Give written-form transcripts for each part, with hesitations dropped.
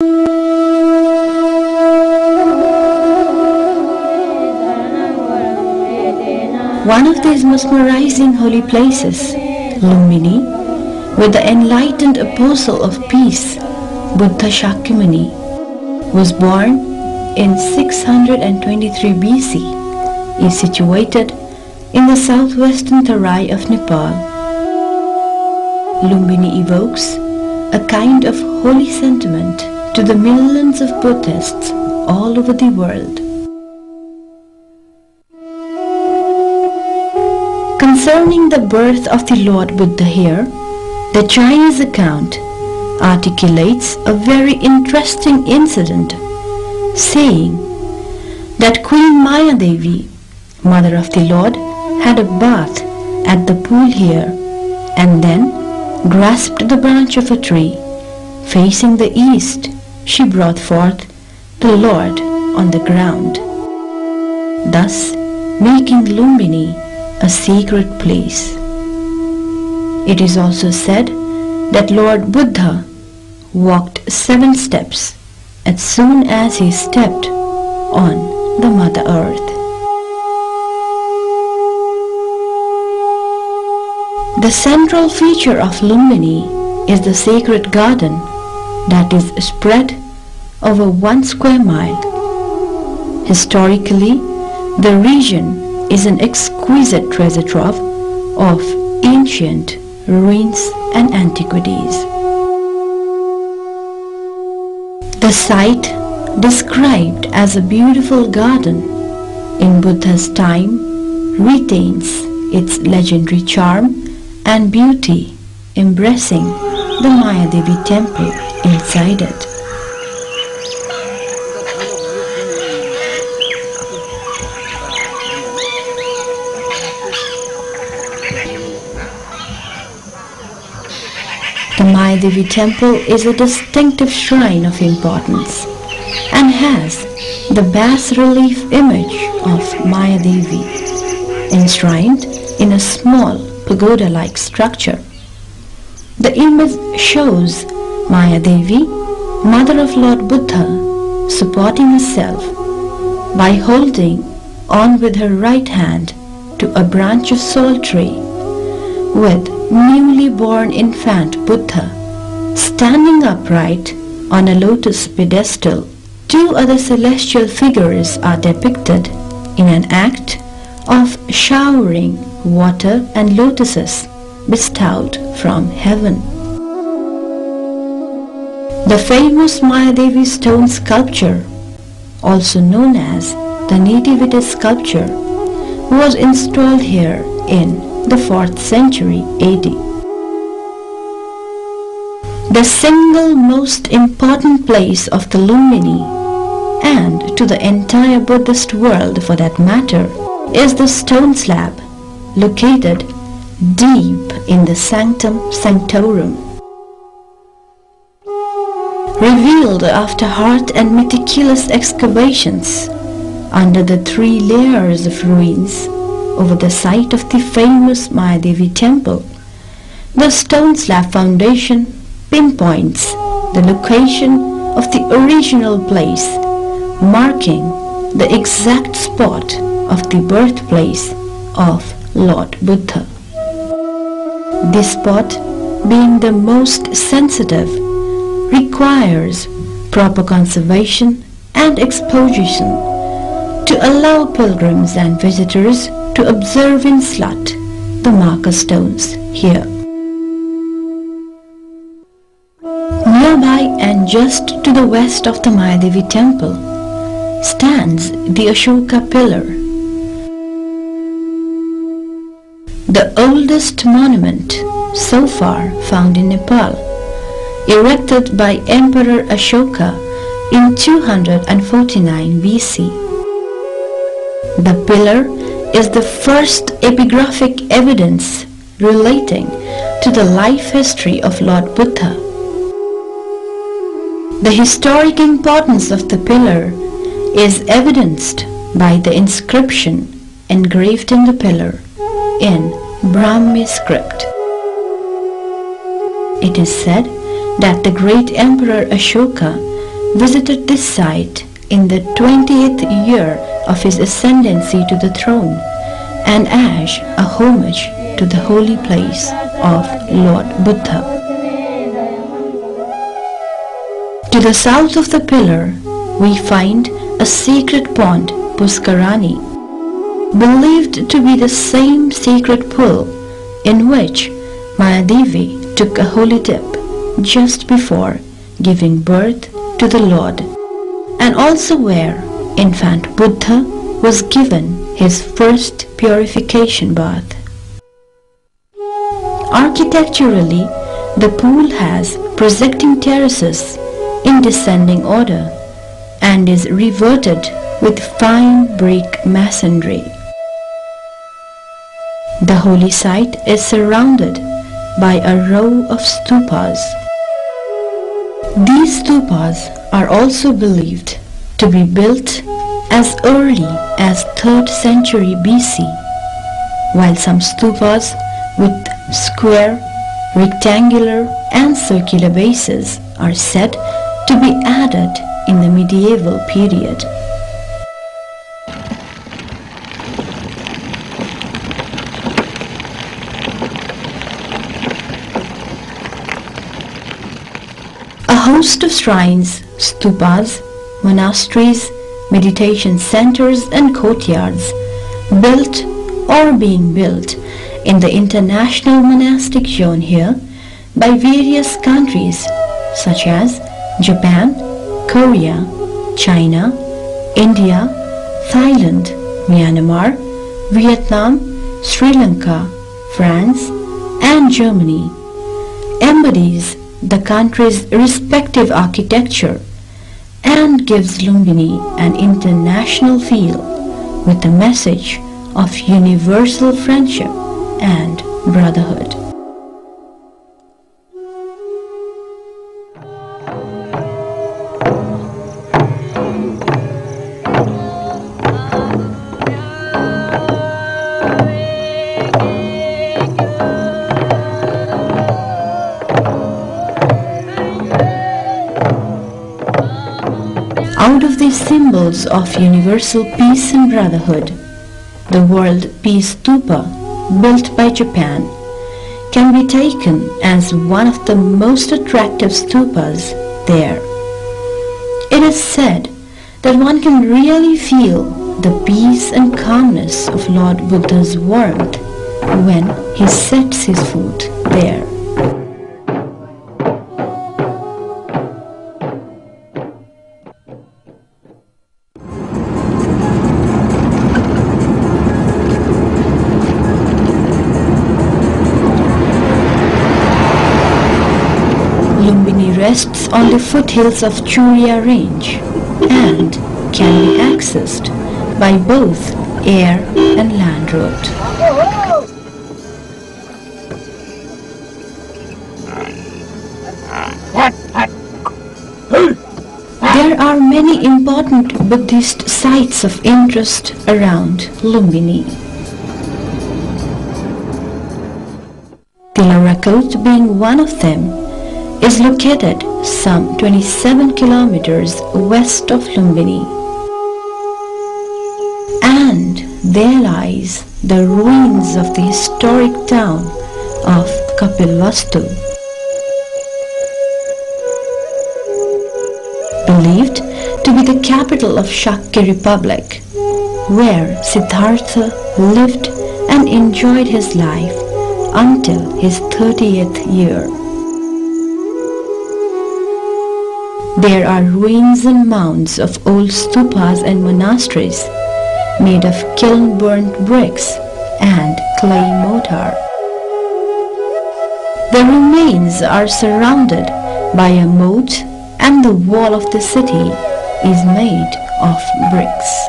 One of these mesmerizing holy places, Lumbini, with the enlightened apostle of peace, Buddha Shakyamuni, was born in 623 BC, is situated in the southwestern Terai of Nepal. Lumbini evokes a kind of holy sentiment to the millions of Buddhists all over the world. Concerning the birth of the Lord Buddha here, the Chinese account articulates a very interesting incident, saying that Queen Maya Devi, mother of the Lord, had a bath at the pool here and then grasped the branch of a tree. Facing the east, she brought forth the Lord on the ground, thus making Lumbini a sacred place. It is also said that Lord Buddha walked 7 steps as soon as he stepped on the Mother Earth. The central feature of Lumbini is the sacred garden that is spread over 1 square mile. Historically, the region is an exquisite treasure trove of ancient ruins and antiquities. The site, described as a beautiful garden in Buddha's time, retains its legendary charm and beauty, embracing the Maya Devi temple inside it. The Maya Devi temple is a distinctive shrine of importance and has the bas-relief image of Maya Devi enshrined in a small pagoda-like structure. The image shows Maya Devi, mother of Lord Buddha, supporting herself by holding on with her right hand to a branch of salt tree, with newly born infant Buddha standing upright on a lotus pedestal. 2 other celestial figures are depicted in an act of showering water and lotuses bestowed from heaven. The famous Maya Devi stone sculpture, also known as the Nativity sculpture, was installed here in the 4th century AD. The single most important place of the Lumbini, and to the entire Buddhist world for that matter, is the stone slab located deep in the Sanctum Sanctorum. Revealed after hard and meticulous excavations under the 3 layers of ruins over the site of the famous Maya Devi temple, the stone slab foundation pinpoints the location of the original place, marking the exact spot of the birthplace of Lord Buddha. This spot, being the most sensitive, requires proper conservation and exposition to allow pilgrims and visitors to observe in slut the marker stones here. Nearby and just to the west of the Maya Devi temple stands the Ashoka pillar, the oldest monument so far found in Nepal, erected by Emperor Ashoka in 249 BC. The pillar is the first epigraphic evidence relating to the life history of Lord Buddha. The historic importance of the pillar is evidenced by the inscription engraved in the pillar in Brahmi script. It is said that the great Emperor Ashoka visited this site in the 20th year of his ascendancy to the throne and as a homage to the holy place of Lord Buddha. To the south of the pillar, we find a sacred pond, Puskarani, believed to be the same sacred pool in which Mayadevi took a holy dip just before giving birth to the Lord, and also where infant Buddha was given his first purification bath. Architecturally, the pool has projecting terraces in descending order and is reverted with fine brick masonry. The holy site is surrounded by a row of stupas. These stupas are also believed to be built as early as 3rd century BC, while some stupas with square, rectangular and circular bases are said to be added in the medieval period. A host of shrines, stupas, monasteries, meditation centers and courtyards built or being built in the international monastic zone here by various countries such as Japan, Korea, China, India, Thailand, Myanmar, Vietnam, Sri Lanka, France and Germany embodies the country's respective architecture and gives Lumbini an international feel with a message of universal friendship and brotherhood. Out of these symbols of universal peace and brotherhood, the World Peace Stupa, built by Japan, can be taken as one of the most attractive stupas there. It is said that one can really feel the peace and calmness of Lord Buddha's warmth when he sets his foot there. Lumbini rests on the foothills of Churia range and can be accessed by both air and land route. There are many important Buddhist sites of interest around Lumbini. Tilarakot being one of them, is located some 27 kilometers west of Lumbini. And there lies the ruins of the historic town of Kapilvastu. Believed to be the capital of Shakya Republic, where Siddhartha lived and enjoyed his life until his 30th year. There are ruins and mounds of old stupas and monasteries made of kiln-burnt bricks and clay mortar. The remains are surrounded by a moat and the wall of the city is made of bricks.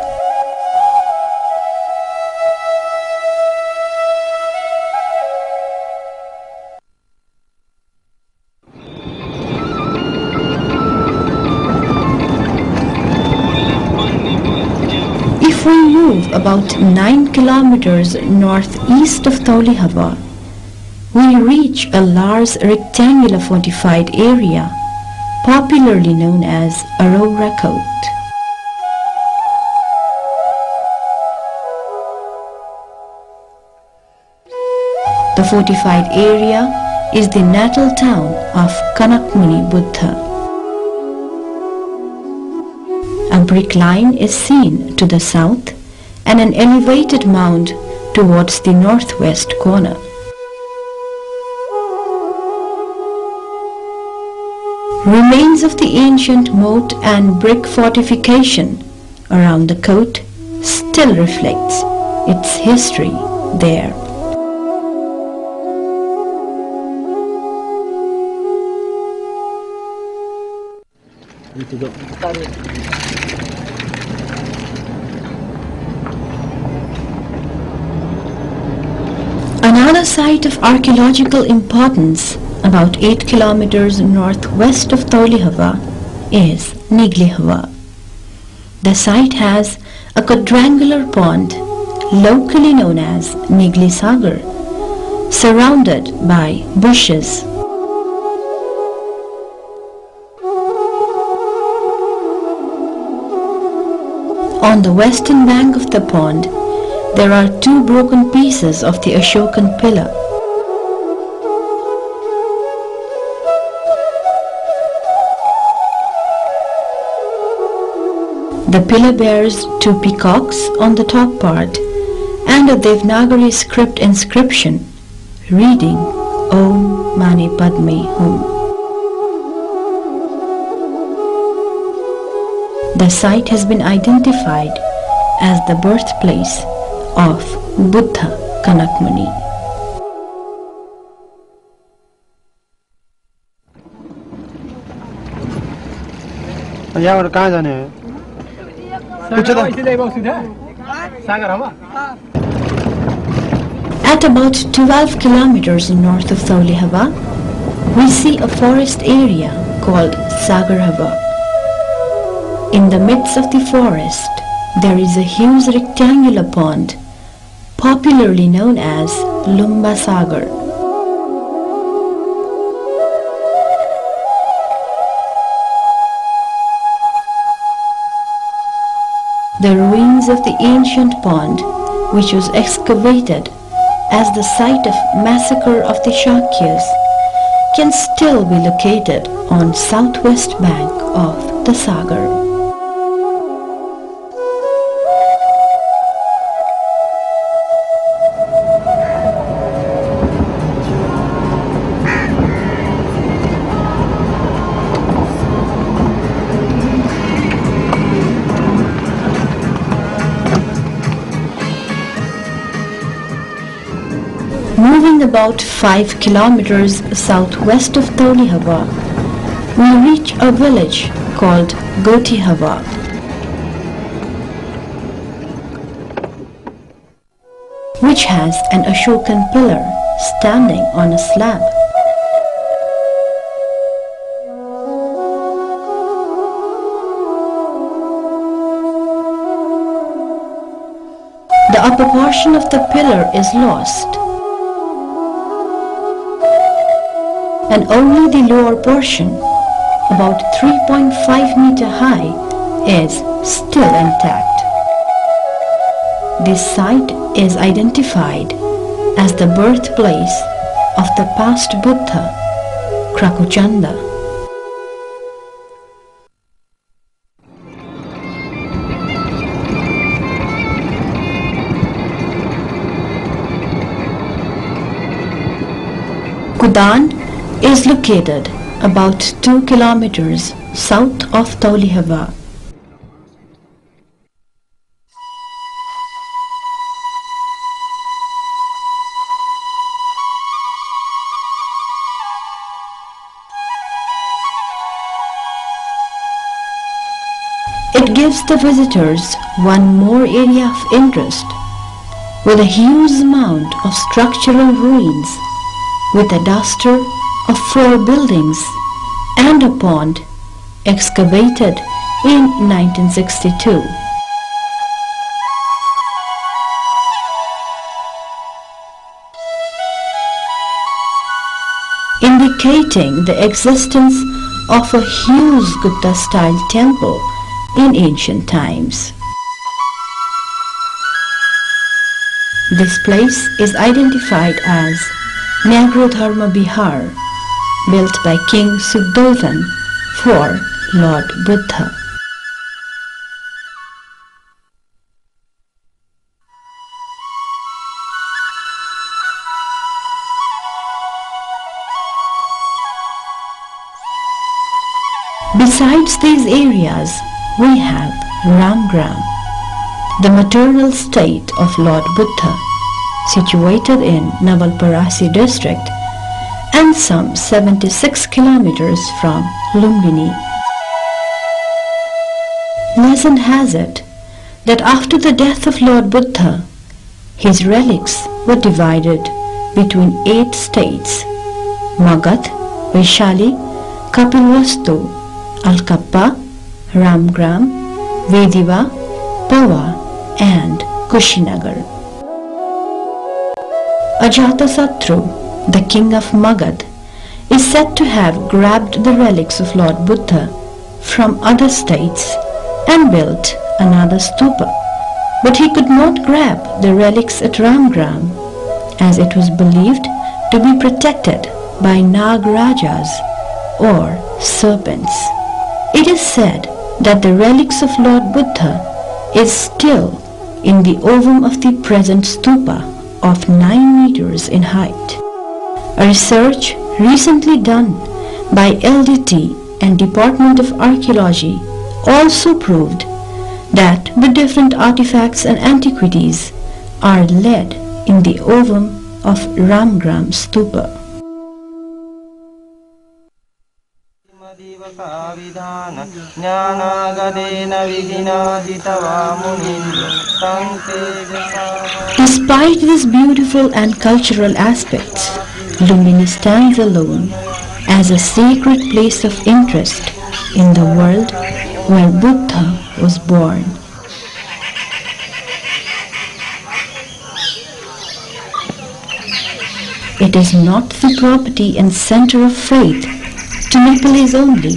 If we move about 9 kilometers northeast of Taulihava, we reach a large rectangular fortified area popularly known as Aurora Coat. The fortified area is the natal town of Kanakmuni Buddha. A brick line is seen to the south and an elevated mound towards the northwest corner. Remains of the ancient moat and brick fortification around the coat still reflects its history there. Another site of archaeological importance about 8 kilometers northwest of Taulihava is Niglihava. The site has a quadrangular pond locally known as Nigli Sagar, surrounded by bushes. On the western bank of the pond, there are 2 broken pieces of the Ashokan pillar. The pillar bears 2 peacocks on the top part and a Devanagari script inscription reading Om Mani Padme Hum. The site has been identified as the birthplace of Buddha Kanakmuni. यहाँबाट कहाँ जाने हो? At about 12 kilometers north of Taulihava, we see a forest area called Sagarhava. In the midst of the forest, there is a huge rectangular pond, popularly known as Lumba Sagar. The ruins of the ancient pond, which was excavated as the site of massacre of the Shakyas, can still be located on southwest bank of the Sagar. Moving about 5 kilometers southwest of Taulihava, we reach a village called Gotihava. Which has an Ashokan pillar standing on a slab. The upper portion of the pillar is lost, and only the lower portion, about 3.5 meter high, is still intact. This site is identified as the birthplace of the past Buddha, Krakuchanda. Kudan is located about 2 kilometers south of Taulihava. It gives the visitors one more area of interest, with a huge amount of structural ruins, with a duster of 4 buildings and a pond excavated in 1962. Indicating the existence of a huge Gupta-style temple in ancient times. This place is identified as Nyagrodharma Bihar, built by King Sugdodhan for Lord Buddha. Besides these areas, we have Ramgram, the maternal state of Lord Buddha, situated in Navalparasi district and some 76 kilometers from Lumbini. Legend has it that after the death of Lord Buddha, his relics were divided between 8 states: Magadh, Vaishali, Kapilvastu, Alkappa, Ramgram, Vediva, Pawa and Kushinagar. Ajatasattu, the king of Magadh, is said to have grabbed the relics of Lord Buddha from other states and built another stupa. But he could not grab the relics at Ramgram, as it was believed to be protected by Nagrajas or serpents. It is said that the relics of Lord Buddha is still in the ovum of the present stupa of 9 meters in height. A research recently done by LDT and Department of Archaeology also proved that the different artifacts and antiquities are laid in the ovum of Ramgram stupa. Despite these beautiful and cultural aspects, Lumbini stands alone as a sacred place of interest in the world where Buddha was born. It is not the property and center of faith to Nepalese only.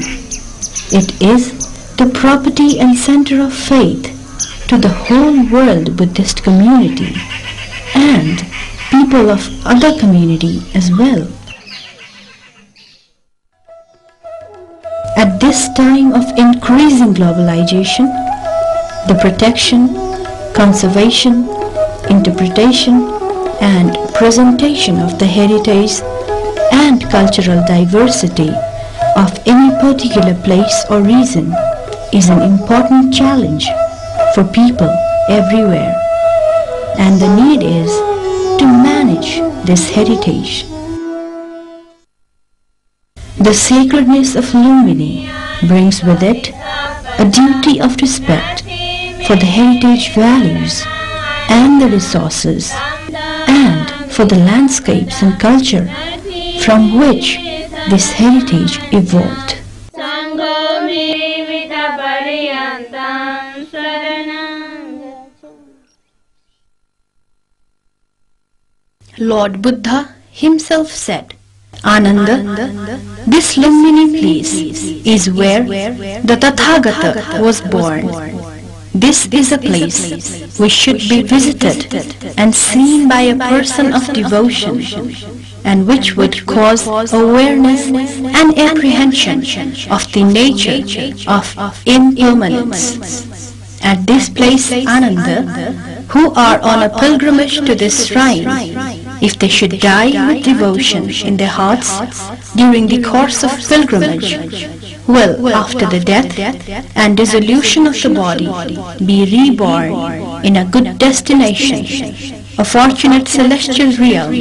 It is the property and center of faith to the whole world Buddhist community and people of other community as well. At this time of increasing globalization, the protection, conservation, interpretation and presentation of the heritage and cultural diversity of any particular place or region is an important challenge for people everywhere, and the need is to manage this heritage. The sacredness of Lumbini brings with it a duty of respect for the heritage values and the resources and for the landscapes and culture from which this heritage evolved. Lord Buddha himself said, Ananda, this Lumbini place is where the Tathagata was born. This is a place which should be visited and seen by a person of devotion, and which would cause awareness and apprehension of the nature of impermanence. At this place, Ananda, who are on a pilgrimage to this shrine, if they should die with devotion in their hearts during the course of pilgrimage, will, after the death and dissolution of the body, be reborn in a good destination, a fortunate celestial realm,